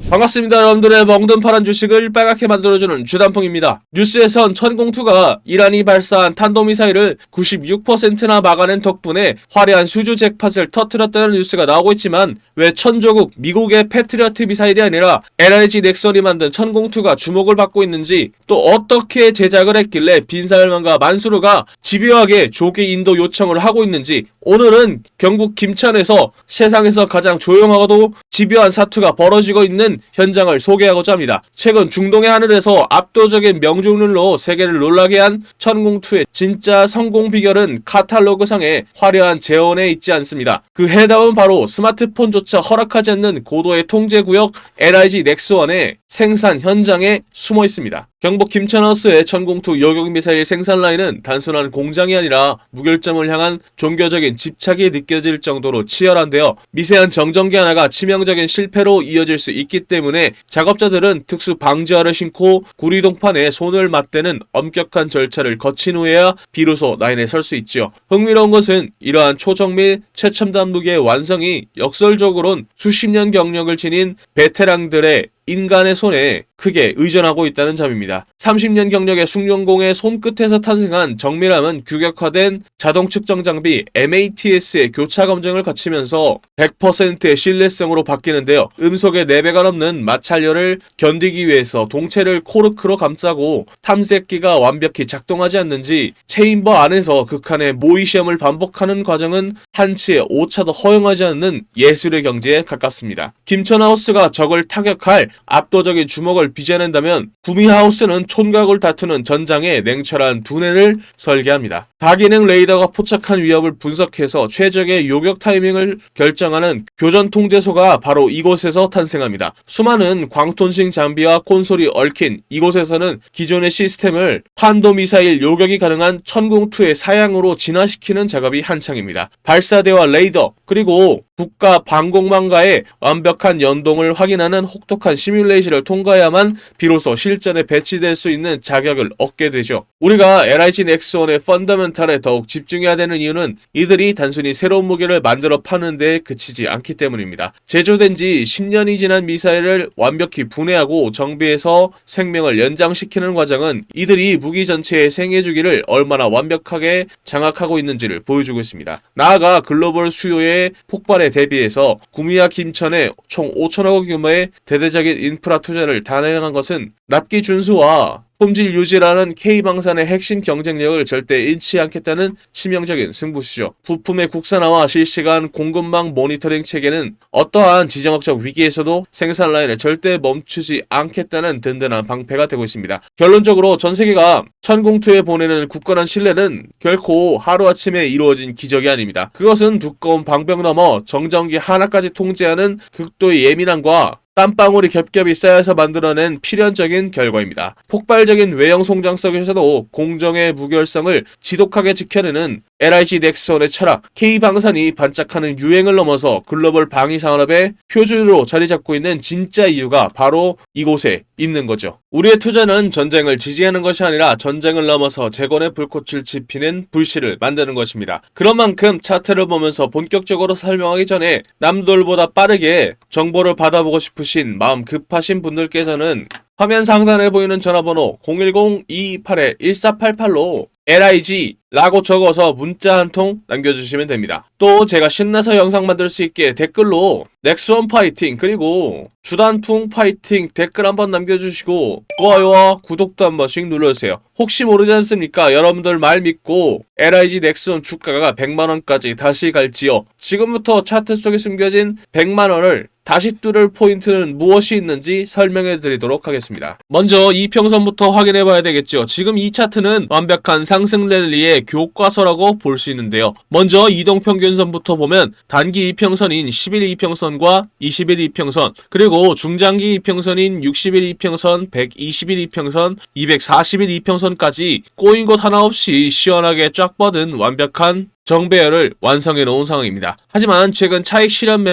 반갑습니다. 여러분들의 멍든 파란 주식을 빨갛게 만들어주는 주단풍입니다. 뉴스에선 천공투가 이란이 발사한 탄도미사일을 96%나 막아낸 덕분에 화려한 수주 잭팟을 터뜨렸다는 뉴스가 나오고 있지만 왜 천조국 미국의 패트리어트 미사일이 아니라 LIG 넥슨이 만든 천공투가 주목을 받고 있는지, 또 어떻게 제작을 했길래 빈살만과 만수르가 집요하게 조기 인도 요청을 하고 있는지, 오늘은 경북 김천에서 세상에서 가장 조용하고도 집요한 사투가 벌어지고 있는 현장을 소개하고자 합니다. 최근 중동의 하늘에서 압도적인 명중률로 세계를 놀라게 한 천공투의 진짜 성공 비결은 카탈로그상의 화려한 재원에 있지 않습니다. 그 해답은 바로 스마트폰조차 허락하지 않는 고도의 통제구역 LIG 넥스원의 생산 현장에 숨어 있습니다. 경북 김천하우스의 천공투 요격미사일 생산 라인은 단순한 공장이 아니라 무결점을 향한 종교적인 집착이 느껴질 정도로 치열한데요. 미세한 정전기 하나가 치명적인 실패로 이어질 수 있기 때문에 작업자들은 특수 방지화를 신고 구리동판에 손을 맞대는 엄격한 절차를 거친 후에야 비로소 라인에 설 수 있지요. 흥미로운 것은 이러한 초정밀 최첨단 무기의 완성이 역설적으론 수십 년 경력을 지닌 베테랑들의 인간의 손에 크게 의존하고 있다는 점입니다. 30년 경력의 숭룡공의 손끝에서 탄생한 정밀함은 규격화된 자동 측정 장비 MATS의 교차 검증을 거치면서 100%의 신뢰성으로 바뀌는데요. 음속의 4배가 넘는 마찰열을 견디기 위해서 동체를 코르크로 감싸고 탐색기가 완벽히 작동하지 않는지 체인버 안에서 극한의 모의 시험을 반복하는 과정은 한치의 오차도 허용하지 않는 예술의 경지에 가깝습니다. 김천하우스가 적을 타격할 압도적인 주먹을 빚어낸다면 구미하우스는 촌각을 다투는 전장에 냉철한 두뇌를 설계합니다. 다기능 레이더가 포착한 위협을 분석해서 최적의 요격 타이밍을 결정하는 교전 통제소가 바로 이곳에서 탄생합니다. 수많은 광톤식 장비와 콘솔이 얽힌 이곳에서는 기존의 시스템을 탄도미사일 요격이 가능한 천공투의 사양으로 진화시키는 작업이 한창입니다. 발사대와 레이더, 그리고 국가 방공망과의 완벽한 연동을 확인하는 혹독한 시뮬레이션을 통과해야만 비로소 실전에 배치될 수 있는 자격을 얻게 되죠. 우리가 LIG 넥스원의 펀더멘탈에 더욱 집중해야 되는 이유는 이들이 단순히 새로운 무기를 만들어 파는 데 그치지 않기 때문입니다. 제조된 지 10년이 지난 미사일을 완벽히 분해하고 정비해서 생명을 연장시키는 과정은 이들이 무기 전체의 생애주기를 얼마나 완벽하게 장악하고 있는지를 보여주고 있습니다. 나아가 글로벌 수요의 폭발에 대비해서 구미와 김천에 총 5천억 원 규모의 대대적인 인프라 투자를 단행한 것은 납기 준수와 품질 유지라는 K방산의 핵심 경쟁력을 절대 잃지 않겠다는 치명적인 승부수죠. 부품의 국산화와 실시간 공급망 모니터링 체계는 어떠한 지정학적 위기에서도 생산 라인을 절대 멈추지 않겠다는 든든한 방패가 되고 있습니다. 결론적으로 전 세계가 천공투에 보내는 굳건한 신뢰는 결코 하루아침에 이루어진 기적이 아닙니다. 그것은 두꺼운 방벽 너머 정전기 하나까지 통제하는 극도의 예민함과 땀방울이 겹겹이 쌓여서 만들어낸 필연적인 결과입니다. 폭발적인 외형 송장 속에서도 공정의 무결성을 지독하게 지켜내는 LIG 넥슨의 철학, K방산이 반짝하는 유행을 넘어서 글로벌 방위 산업의 표준으로 자리 잡고 있는 진짜 이유가 바로 이곳에 있는 거죠. 우리의 투자는 전쟁을 지지하는 것이 아니라 전쟁을 넘어서 재건의 불꽃을 지피는 불씨를 만드는 것입니다. 그런 만큼 차트를 보면서 본격적으로 설명하기 전에 남들보다 빠르게 정보를 받아보고 싶으신 마음 급하신 분들께서는 화면 상단에 보이는 전화번호 010-228-1488로 LIG 라고 적어서 문자 한 통 남겨주시면 됩니다. 또 제가 신나서 영상 만들 수 있게 댓글로 넥스원 파이팅 그리고 주단풍 파이팅 댓글 한번 남겨주시고 좋아요와 구독도 한 번씩 눌러주세요. 혹시 모르지 않습니까? 여러분들 말 믿고 LIG 넥스원 주가가 100만원까지 다시 갈지요. 지금부터 차트 속에 숨겨진 100만원을 다시 뚫을 포인트는 무엇이 있는지 설명해 드리도록 하겠습니다. 먼저 이평선부터 확인해 봐야 되겠죠. 지금 이 차트는 완벽한 상승 랠리의 교과서라고 볼 수 있는데요. 먼저 이동평균선부터 보면 단기 이평선인 10일 이평선과 20일 이평선, 그리고 중장기 이평선인 60일 이평선, 120일 이평선, 240일 이평선까지 꼬인 곳 하나 없이 시원하게 쫙 뻗은 완벽한 정배열을 완성해 놓은 상황입니다. 하지만 최근 차익 실현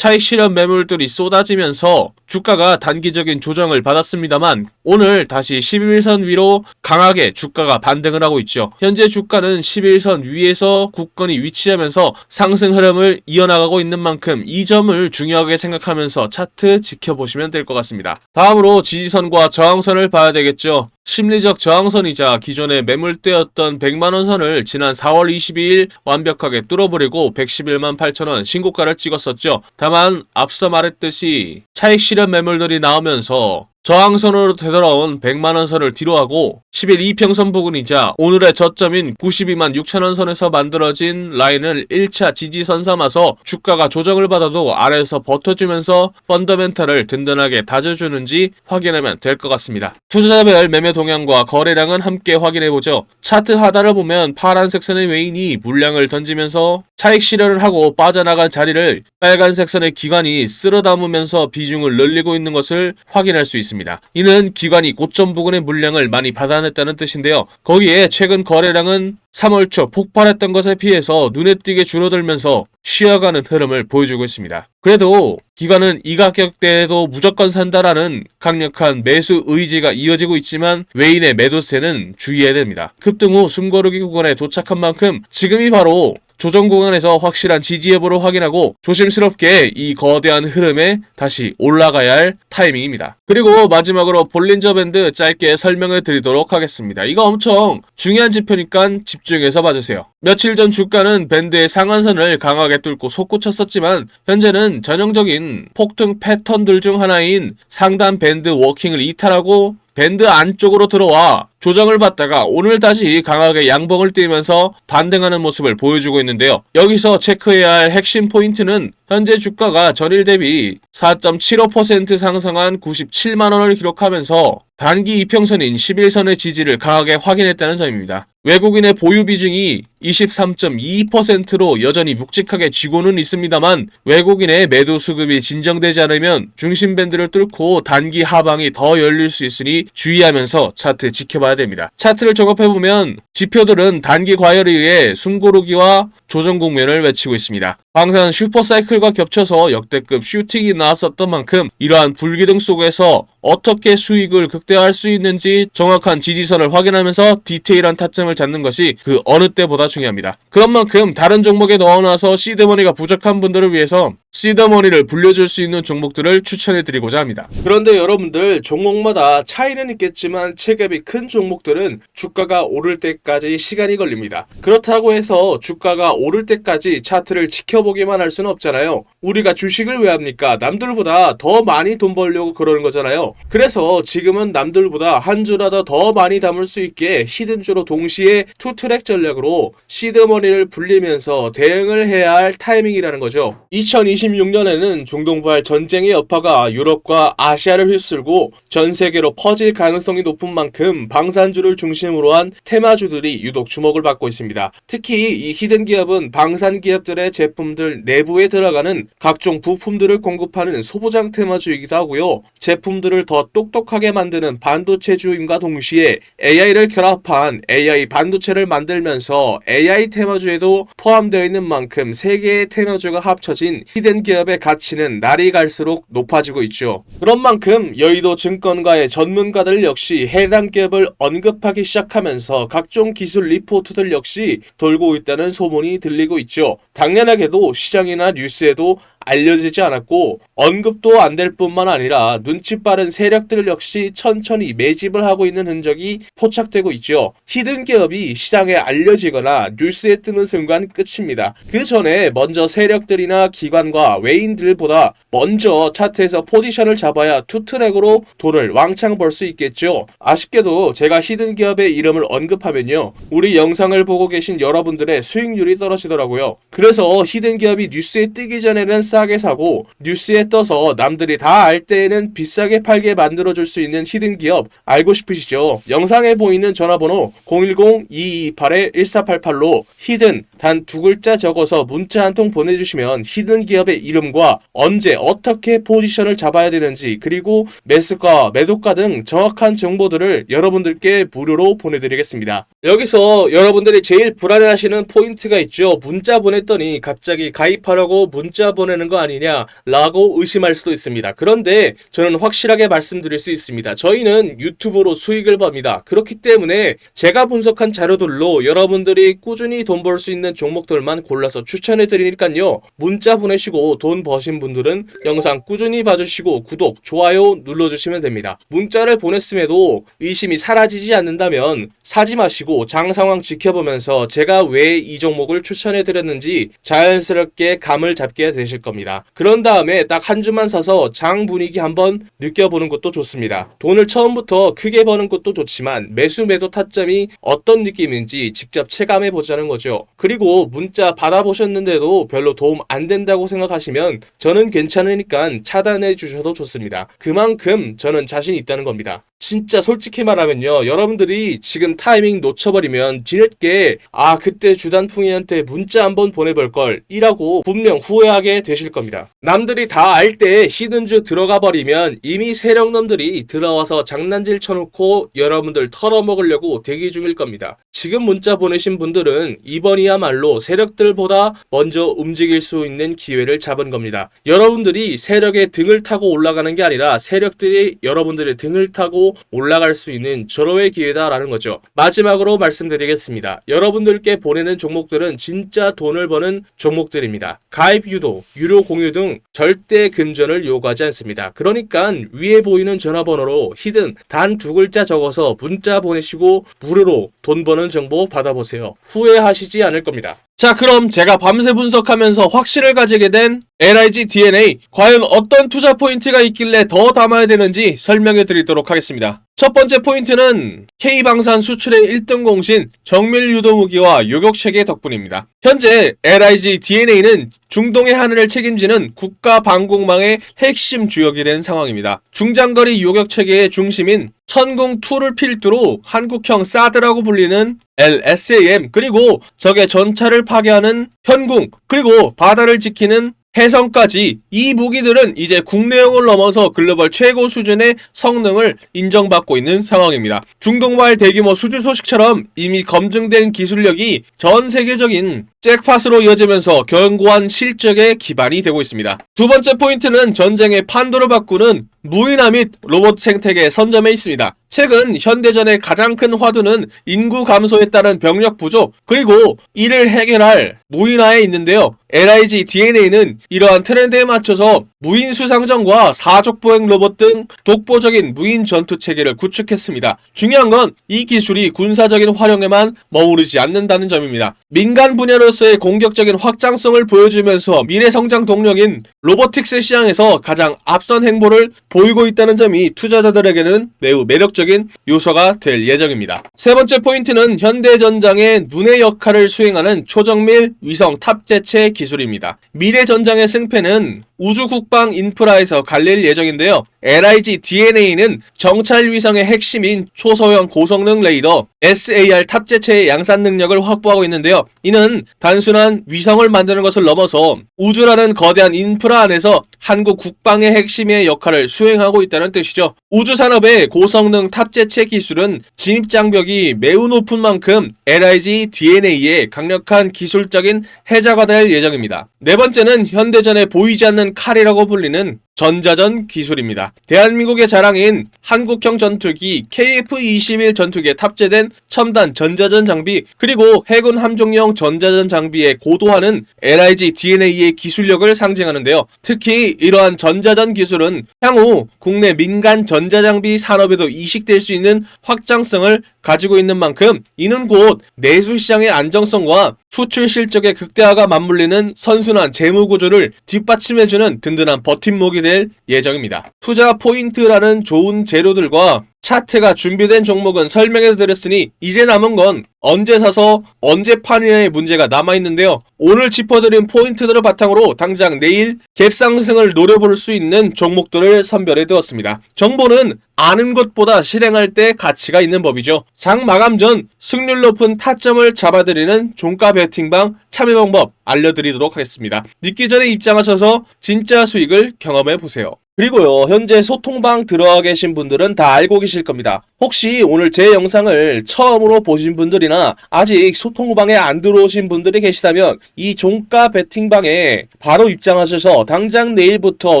매물들이 쏟아지면서 주가가 단기적인 조정을 받았습니다만 오늘 다시 11선 위로 강하게 주가가 반등을 하고 있죠. 현재 주가는 11선 위에서 굳건히 위치하면서 상승 흐름을 이어나가고 있는 만큼 이 점을 중요하게 생각하면서 차트 지켜보시면 될 것 같습니다. 다음으로 지지선과 저항선을 봐야 되겠죠. 심리적 저항선이자 기존의 매물대였던 100만원 선을 지난 4월 22일 완벽하게 뚫어버리고 111만 8천원 신고가를 찍었었죠. 다만 앞서 말했듯이 차익 실현 매물들이 나오면서 저항선으로 되돌아온 100만원 선을 뒤로하고 10일 이평선 부근이자 오늘의 저점인 92만 6천원 선에서 만들어진 라인을 1차 지지선 삼아서 주가가 조정을 받아도 아래에서 버텨주면서 펀더멘탈을 든든하게 다져주는지 확인하면 될 것 같습니다. 투자자별 매매 동향과 거래량은 함께 확인해보죠. 차트 하단을 보면 파란색 선의 웨인이 물량을 던지면서 차익 실현을 하고 빠져나간 자리를 빨간색 선의 기관이 쓸어 담으면서 비중을 늘리고 있는 것을 확인할 수 있습니다. 이는 기관이 고점 부근의 물량을 많이 받아냈다는 뜻인데요. 거기에 최근 거래량은 3월 초 폭발했던 것에 비해서 눈에 띄게 줄어들면서 쉬어가는 흐름을 보여주고 있습니다. 그래도 기관은 이 가격대에도 무조건 산다라는 강력한 매수 의지가 이어지고 있지만 외인의 매도세는 주의해야 됩니다. 급등 후 숨고르기 구간에 도착한 만큼 지금이 바로 조정 구간에서 확실한 지지 여부를 확인하고 조심스럽게 이 거대한 흐름에 다시 올라가야 할 타이밍입니다. 그리고 마지막으로 볼린저 밴드 짧게 설명을 드리도록 하겠습니다. 이거 엄청 중요한 지표니까 집중해서 봐주세요. 며칠 전 주가는 밴드의 상한선을 강하게 뚫고 솟구쳤었지만 현재는 전형적인 폭등 패턴들 중 하나인 상단 밴드 워킹을 이탈하고 밴드 안쪽으로 들어와 조정을 받다가 오늘 다시 강하게 양봉을 띄면서 반등하는 모습을 보여주고 있는데요. 여기서 체크해야 할 핵심 포인트는 현재 주가가 전일 대비 4.75% 상승한 97만원을 기록하면서 단기 이평선인 11선의 지지를 강하게 확인했다는 점입니다. 외국인의 보유 비중이 23.22%로 여전히 묵직하게 쥐고는 있습니다만 외국인의 매도 수급이 진정되지 않으면 중심 밴드를 뚫고 단기 하방이 더 열릴 수 있으니 주의하면서 차트 지켜봐야 됩니다. 차트를 종합해보면 지표들은 단기 과열에 의해 숨고르기와 조정 국면을 외치고 있습니다. 방산 슈퍼사이클과 겹쳐서 역대급 슈팅이 나왔었던 만큼 이러한 불기둥 속에서 어떻게 수익을 극대화할 수 있는지 정확한 지지선을 확인하면서 디테일한 타점을 잡는 것이 그 어느 때보다 중요합니다. 그런 만큼 다른 종목에 넣어놔서 시드머니가 부족한 분들을 위해서 시드머니를 불려줄 수 있는 종목들을 추천해드리고자 합니다. 그런데 여러분들 종목마다 차이는 있겠지만 체급이 큰 종목들은 주가가 오를 때까지 시간이 걸립니다. 그렇다고 해서 주가가 오를 때까지 차트를 지켜보기만 할 수는 없잖아요. 우리가 주식을 왜 합니까? 남들보다 더 많이 돈 벌려고 그러는 거잖아요. 그래서 지금은 남들보다 한 주라도 더 많이 담을 수 있게 히든주로 동시에 투트랙 전략으로 시드머니를 불리면서 대응을 해야 할 타이밍이라는 거죠. 2026년에는 중동발 전쟁의 여파가 유럽과 아시아를 휩쓸고 전 세계로 퍼질 가능성이 높은 만큼 방산주를 중심으로 한 테마주들이 유독 주목을 받고 있습니다. 특히 이 히든 기업은 방산 기업들의 제품들 내부에 들어가는 각종 부품들을 공급하는 소부장 테마주이기도 하고요. 제품들을 더 똑똑하게 만드는 반도체주임과 동시에 AI를 결합한 AI 반도체를 만들면서 AI 테마주에도 포함되어 있는 만큼 세 개의 테마주가 합쳐진 히든 기업의 가치는 날이 갈수록 높아지고 있죠. 그런 만큼 여의도 증권가의 전문가들 역시 해당 기업을 언급하기 시작하면서 각종 기술 리포트들 역시 돌고 있다는 소문이 들리고 있죠. 당연하게도 시장이나 뉴스에도 알려지지 않았고 언급도 안 될 뿐만 아니라 눈치 빠른 세력들 역시 천천히 매집을 하고 있는 흔적이 포착되고 있죠. 히든 기업이 시장에 알려지거나 뉴스에 뜨는 순간 끝입니다. 그 전에 먼저 세력들이나 기관과 외인들보다 먼저 차트에서 포지션을 잡아야 투트랙으로 돈을 왕창 벌 수 있겠죠. 아쉽게도 제가 히든 기업의 이름을 언급하면요, 우리 영상을 보고 계신 여러분들의 수익률이 떨어지더라고요. 그래서 히든 기업이 뉴스에 뜨기 전에는 싸게 사고 뉴스에 떠서 남들이 다 알 때에는 비싸게 팔게 만들어줄 수 있는 히든 기업 알고 싶으시죠? 영상에 보이는 전화번호 010-2228-1488로 히든 단 2글자 적어서 문자 한 통 보내주시면 히든 기업의 이름과 언제 어떻게 포지션을 잡아야 되는지 그리고 매수가, 매도가 등 정확한 정보들을 여러분들께 무료로 보내드리겠습니다. 여기서 여러분들이 제일 불안해하시는 포인트가 있죠. 문자 보냈더니 갑자기 가입하라고 문자 보내는 거 아니냐 라고 의심할 수도 있습니다. 그런데 저는 확실하게 말씀드릴 수 있습니다. 저희는 유튜브로 수익을 법니다. 그렇기 때문에 제가 분석한 자료들로 여러분들이 꾸준히 돈 벌 수 있는 종목들만 골라서 추천해 드리니까요. 문자 보내시고 돈 버신 분들은 영상 꾸준히 봐주시고 구독, 좋아요 눌러주시면 됩니다. 문자를 보냈음에도 의심이 사라지지 않는다면 사지 마시고 장 상황 지켜보면서 제가 왜 이 종목을 추천해 드렸는지 자연스럽게 감을 잡게 되실 겁니다. 그런 다음에 딱 한 주만 사서 장 분위기 한번 느껴보는 것도 좋습니다. 돈을 처음부터 크게 버는 것도 좋지만 매수 매도 타점이 어떤 느낌인지 직접 체감해 보자는 거죠. 그리고 문자 받아보셨는데도 별로 도움 안 된다고 생각하시면 저는 괜찮으니까 차단해 주셔도 좋습니다. 그만큼 저는 자신 있다는 겁니다. 진짜 솔직히 말하면요, 여러분들이 지금 타이밍 놓쳐버리면 뒤늦게 그때 주단풍이한테 문자 한번 보내볼걸 이라고 분명 후회하게 되실 겁니다. 남들이 다 알 때 히든주 들어가 버리면 이미 세력놈들이 들어와서 장난질 쳐놓고 여러분들 털어먹으려고 대기 중일 겁니다. 지금 문자 보내신 분들은 이번이야말로 세력들보다 먼저 움직일 수 있는 기회를 잡은 겁니다. 여러분들이 세력의 등을 타고 올라가는 게 아니라 세력들이 여러분들의 등을 타고 올라갈 수 있는 절호의 기회다라는 거죠. 마지막으로 말씀드리겠습니다. 여러분들께 보내는 종목들은 진짜 돈을 버는 종목들입니다. 가입 유도, 유료 공유 등 절대 금전을 요구하지 않습니다. 그러니까 위에 보이는 전화번호로 히든 단 2글자 적어서 문자 보내시고 무료로 돈 버는 정보 받아보세요. 후회하시지 않을 겁니다. 자, 그럼 제가 밤새 분석하면서 확신을 가지게 된 LIG DNA, 과연 어떤 투자 포인트가 있길래 더 담아야 되는지 설명해 드리도록 하겠습니다. 첫 번째 포인트는 K방산 수출의 1등 공신 정밀 유도무기와 요격체계 덕분입니다. 현재 LIG DNA는 중동의 하늘을 책임지는 국가방공망의 핵심 주역이 된 상황입니다. 중장거리 요격체계의 중심인 천궁2를 필두로 한국형 사드라고 불리는 LSAM, 그리고 적의 전차를 파괴하는 현궁, 그리고 바다를 지키는 해성까지 이 무기들은 이제 국내용을 넘어서 글로벌 최고 수준의 성능을 인정받고 있는 상황입니다. 중동발 대규모 수주 소식처럼 이미 검증된 기술력이 전 세계적인 잭팟으로 이어지면서 견고한 실적의 기반이 되고 있습니다. 두 번째 포인트는 전쟁의 판도를 바꾸는 무인화 및 로봇 생태계에 선점해 있습니다. 최근 현대전의 가장 큰 화두는 인구 감소에 따른 병력 부족, 그리고 이를 해결할 무인화에 있는데요. LIG DNA는 이러한 트렌드에 맞춰서 무인 수상전과 사족보행 로봇 등 독보적인 무인 전투 체계를 구축했습니다. 중요한 건 이 기술이 군사적인 활용에만 머무르지 않는다는 점입니다. 민간 분야로서의 공격적인 확장성을 보여주면서 미래 성장 동력인 로보틱스 시장에서 가장 앞선 행보를 보이고 있다는 점이 투자자들에게는 매우 매력적인 요소가 될 예정입니다. 세 번째 포인트는 현대전장의 눈의 역할을 수행하는 초정밀 위성 탑재체 기술입니다. 미래 전장의 승패는 우주 국방 인프라에서 갈릴 예정인데요. LIG DNA는 정찰 위성의 핵심인 초소형 고성능 레이더 SAR 탑재체의 양산 능력을 확보하고 있는데요. 이는 단순한 위성을 만드는 것을 넘어서 우주라는 거대한 인프라 안에서 한국 국방의 핵심의 역할을 수행하고 있다는 뜻이죠. 우주산업의 고성능 탑재체 기술은 진입장벽이 매우 높은 만큼 LIG DNA의 강력한 기술적인 해자가 될 예정입니다. 네 번째는 현대전에 보이지 않는 칼이라고 불리는 전자전 기술입니다. 대한민국의 자랑인 한국형 전투기 KF-21 전투기에 탑재된 첨단 전자전 장비, 그리고 해군 함정용 전자전 장비의 고도화는 LIG DNA의 기술력을 상징하는데요. 특히 이러한 전자전 기술은 향후 국내 민간 전자장비 산업에도 이식될 수 있는 확장성을 가지고 있는 만큼 이는 곧 내수시장의 안정성과 수출 실적의 극대화가 맞물리는 선순환 재무구조를 뒷받침해주는 든든한 버팀목이 될 예정입니다. 투자 포인트라는 좋은 재료들과 차트가 준비된 종목은 설명해 드렸으니 이제 남은 건 언제 사서 언제 파느냐의 문제가 남아있는데요. 오늘 짚어드린 포인트들을 바탕으로 당장 내일 갭 상승을 노려볼 수 있는 종목들을 선별해 두었습니다. 정보는 아는 것보다 실행할 때 가치가 있는 법이죠. 장 마감 전 승률 높은 타점을 잡아드리는 종가 베팅방 참여 방법 알려드리도록 하겠습니다. 늦기 전에 입장하셔서 진짜 수익을 경험해 보세요. 그리고요, 현재 소통방 들어와 계신 분들은 다 알고 계실 겁니다. 혹시 오늘 제 영상을 처음으로 보신 분들이나 아직 소통방에 안 들어오신 분들이 계시다면 이 종가 베팅방에 바로 입장하셔서 당장 내일부터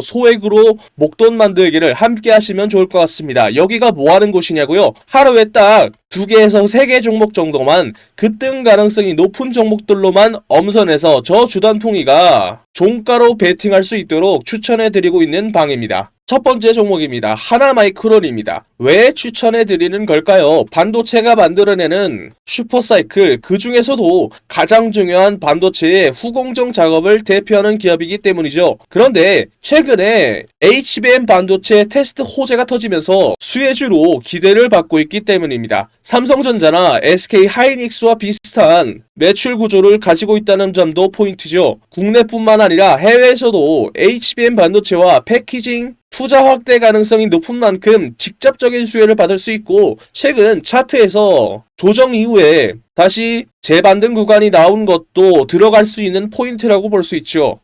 소액으로 목돈 만들기를 함께 하시면 좋을 것 같습니다. 여기가 뭐 하는 곳이냐고요? 하루에 딱 2개에서 3개 종목 정도만 급등 가능성이 높은 종목들로만 엄선해서 저 주단풍이가 종가로 베팅할 수 있도록 추천해드리고 있는 방입니다. 첫 번째 종목입니다. 하나마이크론입니다. 왜 추천해드리는 걸까요? 반도체가 만들어내는 슈퍼사이클, 그 중에서도 가장 중요한 반도체의 후공정 작업을 대표하는 기업이기 때문이죠. 그런데 최근에 HBM 반도체 테스트 호재가 터지면서 수혜주로 기대를 받고 있기 때문입니다. 삼성전자나 SK하이닉스와 비슷한 매출 구조를 가지고 있다는 점도 포인트죠. 국내뿐만 아니라 해외에서도 HBM 반도체와 패키징 투자 확대 가능성이 높은 만큼 직접적인 수혜를 받을 수 있고, 최근 차트에서 조정 이후에 다시 재반등 구간이 나온 것도 들어갈 수 있는 포인트라고 볼 수 있죠.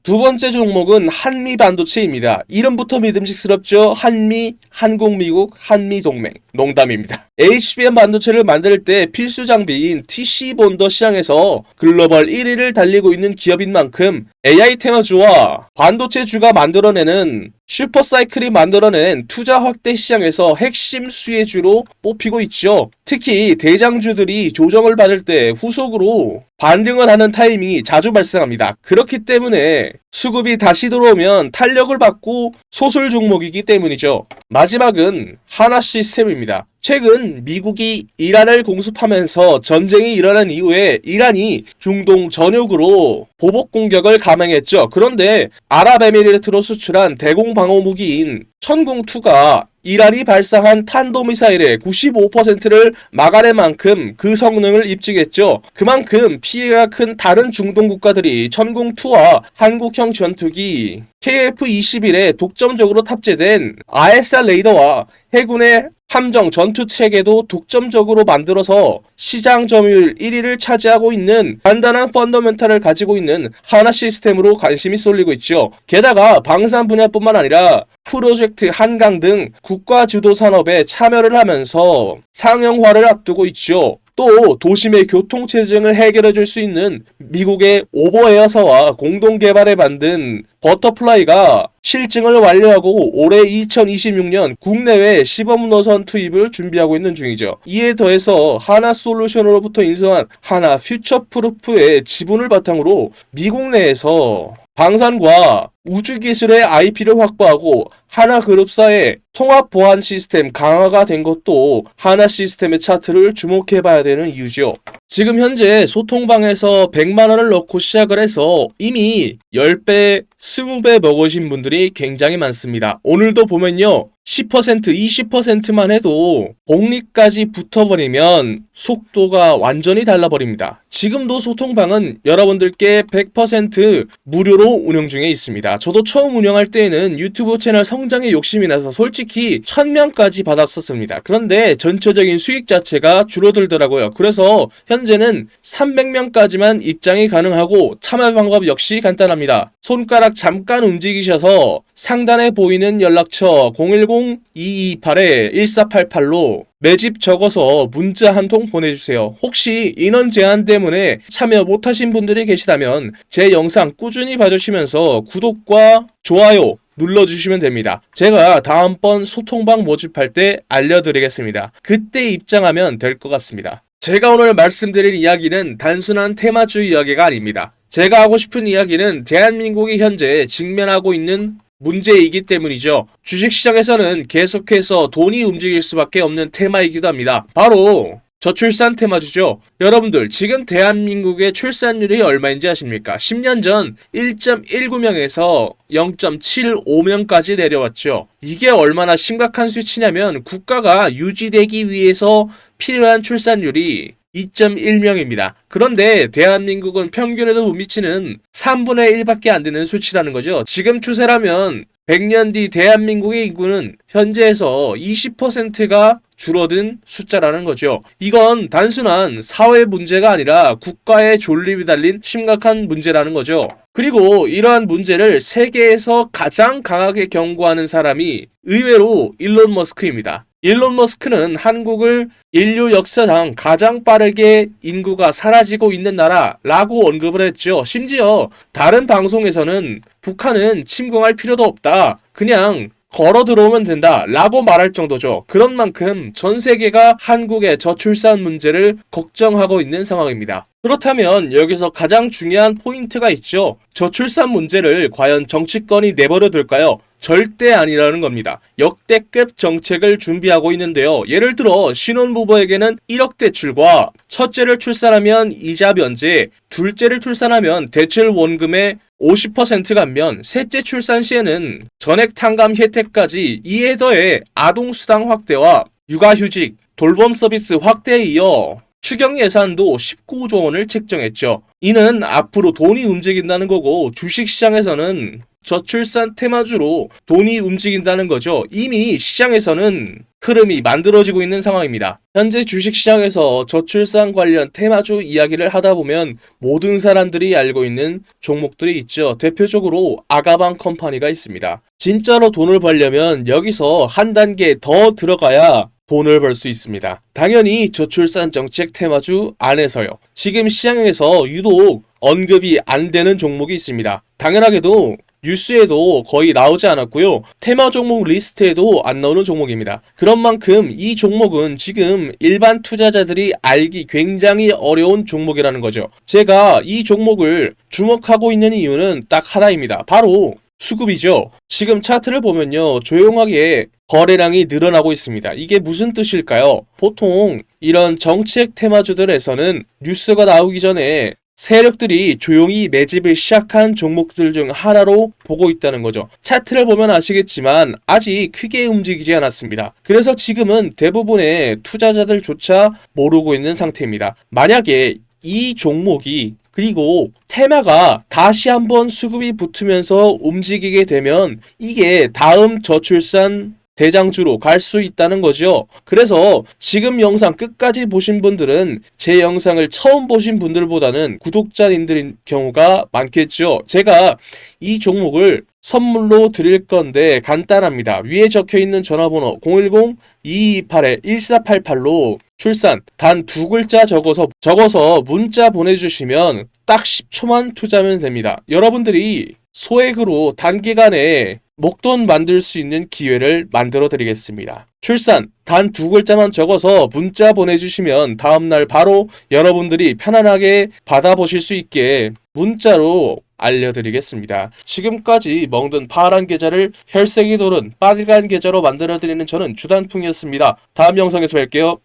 두 번째 종목은 한미반도체입니다. 이름부터 믿음직스럽죠? 한미, 한국, 미국, 한미동맹. 농담입니다. HBM 반도체를 만들 때 필수 장비인 TC 본더 시장에서 글로벌 1위를 달리고 있는 기업인 만큼 AI 테마주와 반도체주가 만들어내는 슈퍼사이클이 만들어낸 투자 확대 시장에서 핵심 수혜주로 뽑히고 있죠. 특히 대장주들이 조정을 받을 때 후속으로 반등을 하는 타이밍이 자주 발생합니다. 그렇기 때문에 수급이 다시 들어오면 탄력을 받고 소설 종목이기 때문이죠. 마지막은 하나시스템입니다. 최근 미국이 이란을 공습하면서 전쟁이 일어난 이후에 이란이 중동 전역으로 보복 공격을 감행했죠. 그런데 아랍에미리트로 수출한 대공 방어 무기인 천궁2가 이란이 발사한 탄도미사일의 95%를 막아낼 만큼 그 성능을 입증했죠. 그만큼 피해가 큰 다른 중동 국가들이 천궁2와 한국형 전투기 KF-21에 독점적으로 탑재된 ISR 레이더와 해군의 함정 전투 체계도 독점적으로 만들어서 시장 점유율 1위를 차지하고 있는 간단한 펀더멘탈을 가지고 있는 하나 시스템으로 관심이 쏠리고 있죠. 게다가 방산 분야뿐만 아니라 프로젝트 한강 등 국가 주도 산업에 참여를 하면서 상용화를 앞두고 있죠. 또 도심의 교통체증을 해결해 줄 수 있는 미국의 오버에어사와 공동 개발해 만든 버터플라이가 실증을 완료하고 올해 2026년 국내외 시범 노선 투입을 준비하고 있는 중이죠. 이에 더해서 하나솔루션으로부터 인수한 하나 퓨처프루프의 지분을 바탕으로 미국 내에서 방산과 우주기술의 IP를 확보하고 하나그룹사의 통합 보안 시스템 강화가 된 것도 하나 시스템의 차트를 주목해봐야 되는 이유죠. 지금 현재 소통방에서 100만원을 넣고 시작을 해서 이미 10배, 20배 먹으신 분들이 굉장히 많습니다. 오늘도 보면요, 10%, 20%만 해도 복리까지 붙어버리면 속도가 완전히 달라버립니다. 지금도 소통방은 여러분들께 100% 무료로 운영 중에 있습니다. 저도 처음 운영할 때에는 유튜브 채널 성장에 욕심이 나서 솔직히 1000명까지 받았었습니다. 그런데 전체적인 수익 자체가 줄어들더라고요. 그래서 현재는 300명까지만 입장이 가능하고 참여 방법 역시 간단합니다. 손가락 잠깐 움직이셔서 상단에 보이는 연락처 010-228-1488로 매집 적어서 문자 한 통 보내주세요. 혹시 인원 제한 때문에 참여 못하신 분들이 계시다면 제 영상 꾸준히 봐주시면서 구독과 좋아요 눌러주시면 됩니다. 제가 다음번 소통방 모집할 때 알려드리겠습니다. 그때 입장하면 될 것 같습니다. 제가 오늘 말씀드릴 이야기는 단순한 테마주 이야기가 아닙니다. 제가 하고 싶은 이야기는 대한민국이 현재 직면하고 있는 문제이기 때문이죠. 주식시장에서는 계속해서 돈이 움직일 수밖에 없는 테마이기도 합니다. 바로 저출산 테마주죠. 여러분들 지금 대한민국의 출산율이 얼마인지 아십니까? 10년 전 1.19명에서 0.75명까지 내려왔죠. 이게 얼마나 심각한 수치냐면 국가가 유지되기 위해서 필요한 출산율이 2.1명입니다. 그런데 대한민국은 평균에도 못 미치는 3분의 1밖에 안 되는 수치라는 거죠. 지금 추세라면 100년 뒤 대한민국의 인구는 현재에서 20%가 줄어든 숫자라는 거죠. 이건 단순한 사회 문제가 아니라 국가의 존립이 달린 심각한 문제라는 거죠. 그리고 이러한 문제를 세계에서 가장 강하게 경고하는 사람이 의외로 일론 머스크입니다. 일론 머스크는 한국을 인류 역사상 가장 빠르게 인구가 사라지고 있는 나라라고 언급을 했죠. 심지어 다른 방송에서는 북한은 침공할 필요도 없다. 그냥 걸어 들어오면 된다 라고 말할 정도죠. 그런 만큼 전 세계가 한국의 저출산 문제를 걱정하고 있는 상황입니다. 그렇다면 여기서 가장 중요한 포인트가 있죠. 저출산 문제를 과연 정치권이 내버려 둘까요? 절대 아니라는 겁니다. 역대급 정책을 준비하고 있는데요. 예를 들어 신혼부부에게는 1억 대출과 첫째를 출산하면 이자 면제, 둘째를 출산하면 대출 원금의 50% 감면, 셋째 출산 시에는 전액 탕감 혜택까지, 이에 더해 아동수당 확대와 육아휴직, 돌봄 서비스 확대에 이어 추경 예산도 19조 원을 책정했죠. 이는 앞으로 돈이 움직인다는 거고 주식시장에서는 저출산 테마주로 돈이 움직인다는 거죠. 이미 시장에서는 흐름이 만들어지고 있는 상황입니다. 현재 주식시장에서 저출산 관련 테마주 이야기를 하다 보면 모든 사람들이 알고 있는 종목들이 있죠. 대표적으로 아가방 컴퍼니가 있습니다. 진짜로 돈을 벌려면 여기서 한 단계 더 들어가야 돈을 벌 수 있습니다. 당연히 저출산 정책 테마주 안에서요. 지금 시장에서 유독 언급이 안 되는 종목이 있습니다. 당연하게도 뉴스에도 거의 나오지 않았고요. 테마 종목 리스트에도 안 나오는 종목입니다. 그런 만큼 이 종목은 지금 일반 투자자들이 알기 굉장히 어려운 종목이라는 거죠. 제가 이 종목을 주목하고 있는 이유는 딱 하나입니다. 바로 수급이죠. 지금 차트를 보면요. 조용하게 거래량이 늘어나고 있습니다. 이게 무슨 뜻일까요? 보통 이런 정책 테마주들에서는 뉴스가 나오기 전에 세력들이 조용히 매집을 시작한 종목들 중 하나로 보고 있다는 거죠. 차트를 보면 아시겠지만 아직 크게 움직이지 않았습니다. 그래서 지금은 대부분의 투자자들조차 모르고 있는 상태입니다. 만약에 이 종목이 그리고 테마가 다시 한번 수급이 붙으면서 움직이게 되면 이게 다음 저출산 대장주로 갈 수 있다는 거죠. 그래서 지금 영상 끝까지 보신 분들은 제 영상을 처음 보신 분들보다는 구독자님들인 경우가 많겠죠. 제가 이 종목을 선물로 드릴 건데 간단합니다. 위에 적혀있는 전화번호 010-228-1488로 출산 단 2글자 적어서 문자 보내주시면 딱 10초만 투자하면 됩니다. 여러분들이 소액으로 단기간에 목돈 만들 수 있는 기회를 만들어 드리겠습니다. 출산 단 2글자만 적어서 문자 보내주시면 다음날 바로 여러분들이 편안하게 받아보실 수 있게 문자로 알려드리겠습니다. 지금까지 먹는 파란 계좌를 혈색이 도는 빨간 계좌로 만들어드리는 저는 주단풍이었습니다. 다음 영상에서 뵐게요.